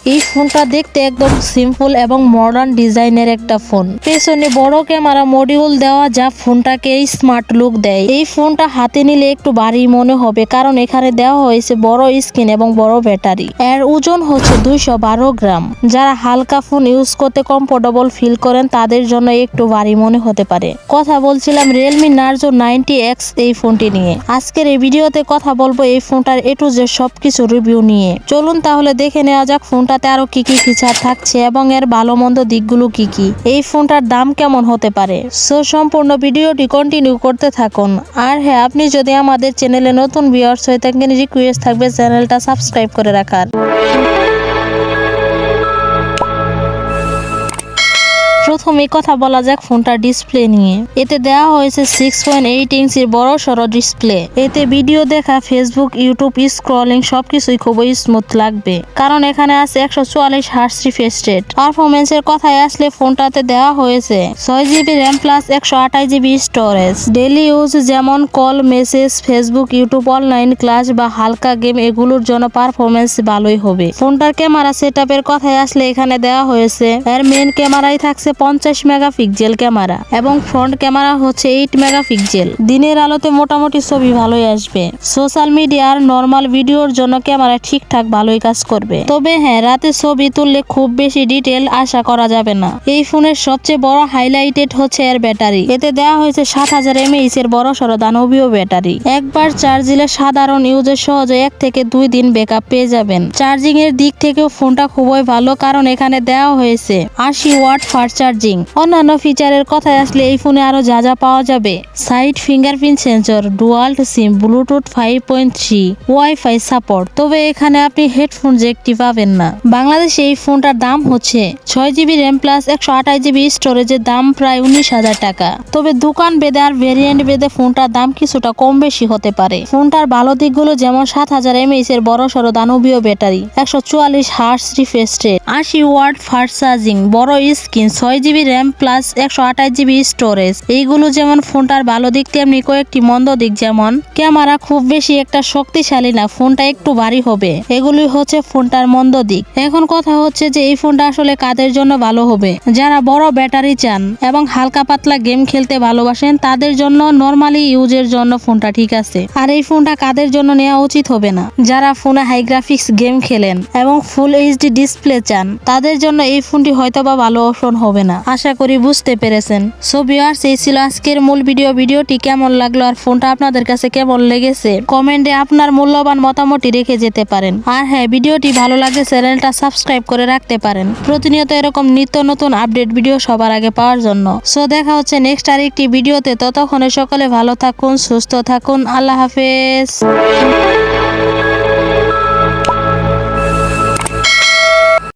এই ফোনটা দেখতে একদম সিম্পল এবং মডার্ন ডিজাইনের একটা ফোন। পেছনে বড় ক্যামেরা মডিউল দেওয়া যা ফোনটাকে স্মার্ট লুক দেয়। এই ফোনটা হাতে নিলে একটু ভারী মনে হবে কারণ এখানে দেওয়া হয়েছে বড় স্ক্রিন এবং বড় ব্যাটারি। এর ওজন হচ্ছে 212 গ্রাম। যারা হালকা ফোন ইউজ করতে কমফোর্টেবল ফিল করেন তাদের জন্য একটু ভারী মনে হতে পারে। কথা বলছিলাম রিয়েলমি নার্জো 90X এই ফোনটি নিয়ে। আজকের এই ভিডিওতে কথা বলবো এই ফোনটার A to Z সবকিছু রিভিউ নিয়ে। চলুন তাহলে দেখে নেওয়া যাক ফোনটাতে আরো কি কি ফিচার থাকছে এবং এর ভালো মন্দ দিকগুলো কি কি, এই ফোনটার দাম কেমন হতে পারে। সো সম্পূর্ণ ভিডিওটি কন্টিনিউ করতে থাকুন। আর হ্যাঁ, আপনি যদি আমাদের চ্যানেলে নতুন ভিউয়ার্স হয়ে থাকেন রিকোয়েস্ট থাকবে চ্যানেলটা সাবস্ক্রাইব করে রাখার। প্রথমে কথা বলা যাক ফোনটার ডিসপ্লে নিয়ে। এতে দেওয়া হয়েছে 6.8 ইঞ্চির বড় সড়ো ডিসপ্লে। এতে ভিডিও দেখা, ফেসবুক, ইউটিউব স্ক্রলিং সবকিছুই খুবই স্মুথ লাগবে কারণ এখানে আছে 144 হার্টজ রিফ্রেশ রেট। পারফরমেন্সের কথায় আসলে ফোনটাতে দেওয়া হয়েছে 6GB RAM plus 128GB storage. Daily use যেমন call, message, Facebook, YouTube, online class বা হালকা গেম এগুলোর জন্য পারফরমেন্স ভালোই হবে। ফোনটার ক্যামেরা সেটআপের কথায় আসলে এখানে দেওয়া হয়েছে এর মেইন ক্যামেরাই থাকছে 50 মেগাপিক্সেল ক্যামেরা এবং ফ্রন্ট ক্যামেরা হচ্ছে 8 মেগাপিক্সেল। দিনের আলোতে মোটামুটি ছবি ভালোই আসবে। সোশ্যাল মিডিয়ার নরমাল ভিডিওর জন্য ক্যামেরা ঠিকঠাক ভালোই কাজ করবে। তবে হ্যাঁ, রাতে ছবি তুললে খুব বেশি ডিটেল আশা করা যাবে না। এই ফোনের সবচেয়ে বড় হাইলাইটেড হচ্ছে এর ব্যাটারি। এতে দেওয়া হয়েছে 7000 mAh এর বড় সড়ো দানবীয় ব্যাটারি। একবার চার্জ দিলে সাধারণ ইউজের সহজে 1 থেকে 2 দিন ব্যাকআপ পেয়ে যাবেন। চার্জিং এর দিক থেকেও ফোনটা খুবই ভালো কারণ এখানে দেওয়া হয়েছে 80 ওয়াট ফাস্ট চার্জিং। অন্যান্য ফিচারের কথায় আসলে এই ফোনে আরো যা যা পাওয়া যাবে: side fingerprint sensor, dual SIM, Bluetooth 5.3, wifi support. তবে এখানে আপনি হেডফোন জ্যাকটি পাবেন না। বাংলাদেশে এই ফোনটার দাম হচ্ছে 6GB র্যাম প্লাস 128GB স্টোরেজের দাম প্রায় 19,000 টাকা। তবে দোকান বেদে আর ভেরিয়েন্ট বেদে ফোনটার দাম কিছুটা কম বেশি হতে পারে। ফোনটার ভালো দিকগুলো যেমন 7000 mAh এর বড় সড়ো দানবীয় battery, 144 hertz refresh rate, 80 watt fast charging, বড় screen, 6GB RAM plus 128GB storage. এইগুলো যেমন ফোনটার ভালো দিক, তেমনি কয়েকটি মন্দ দিক যেমন ক্যামেরা খুব বেশি একটা শক্তিশালী না, ফোনটা একটু ভারী হবে। এগুলোই হচ্ছে ফোনটার মন্দ দিক। এখন কথা হচ্ছে যে এই ফোনটা আসলে কাদের জন্য ভালো হবে। যারা বড় ব্যাটারি চান এবং হালকা পাতলা গেম খেলতে ভালোবাসেন তাদের জন্য, নরমালি ইউজের জন্য ফোনটা ঠিক আছে। আর এই ফোনটা কাদের জন্য নেওয়া উচিত হবে না, যারা ফোনে হাই গ্রাফিক্স গেম খেলেন এবং ফুল এইচডি ডিসপ্লে চান তাদের জন্য এই ফোনটি হয়তোবা ভালো অপশন হবে না। আশা করি বুঝতে পেরেছেন। সো ভিউয়ার্স, এই ছিল আজকের মূল ভিডিওটি কেমন লাগলো আর ফোনটা আপনাদের কাছে কেমন লেগেছে কমেন্টে আপনার মূল্যবান মতামতটি রেখে যেতে পারেন। আর হ্যাঁ, ভিডিওটি ভালো লাগলে চ্যানেলটা সাবস্ক্রাইব করে রাখতে পারেন প্রতিনিয়ত এরকম নিত্য নতুন আপডেট ভিডিও সবার আগে পাওয়ার জন্য। সো দেখা হচ্ছে নেক্সট আরেকটি ভিডিওতে। ততক্ষণে সকলে ভালো থাকুন, সুস্থ থাকুন। আল্লাহ হাফেজ।